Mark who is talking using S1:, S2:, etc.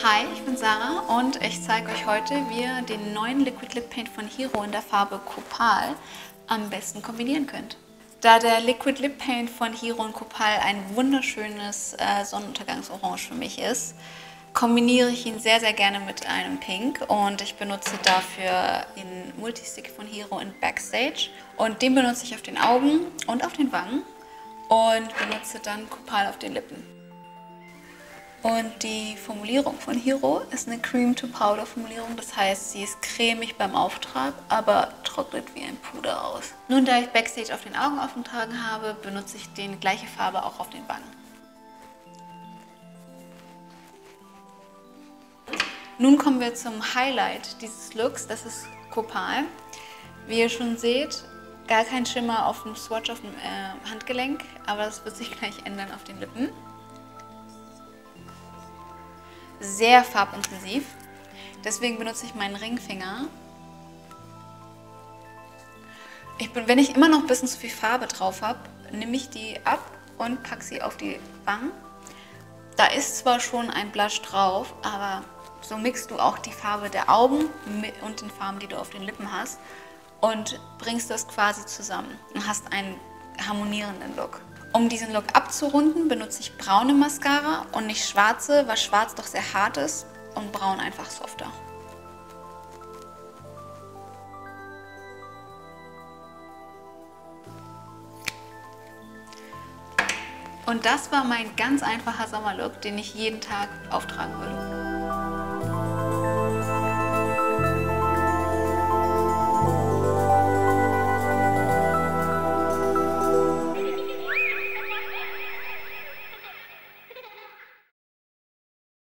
S1: Hi, ich bin Sarah und ich zeige euch heute, wie ihr den neuen Liquid Lip Paint von Hero in der Farbe Copal am besten kombinieren könnt. Da der Liquid Lip Paint von Hero in Copal ein wunderschönes Sonnenuntergangsorange für mich ist, kombiniere ich ihn sehr, sehr gerne mit einem Pink und ich benutze dafür den Multistick von Hero in Backstage und den benutze ich auf den Augen und auf den Wangen und benutze dann Copal auf den Lippen. Und die Formulierung von Hero ist eine Cream-to-Powder-Formulierung, das heißt, sie ist cremig beim Auftrag, aber trocknet wie ein Puder aus. Nun, da ich Backstage auf den Augen aufgetragen habe, benutze ich die gleiche Farbe auch auf den Wangen. Nun kommen wir zum Highlight dieses Looks, das ist Copal. Wie ihr schon seht, gar kein Schimmer auf dem Swatch auf dem Handgelenk, aber das wird sich gleich ändern auf den Lippen. Sehr farbintensiv, deswegen benutze ich meinen Ringfinger. Wenn ich immer noch ein bisschen zu viel Farbe drauf habe, nehme ich die ab und packe sie auf die Wangen. Da ist zwar schon ein Blush drauf, aber so mixt du auch die Farbe der Augen und den Farben, die du auf den Lippen hast und bringst das quasi zusammen und hast einen harmonierenden Look. Um diesen Look abzurunden, benutze ich braune Mascara und nicht schwarze, weil schwarz doch sehr hart ist und braun einfach softer. Und das war mein ganz einfacher Sommerlook, den ich jeden Tag auftragen würde.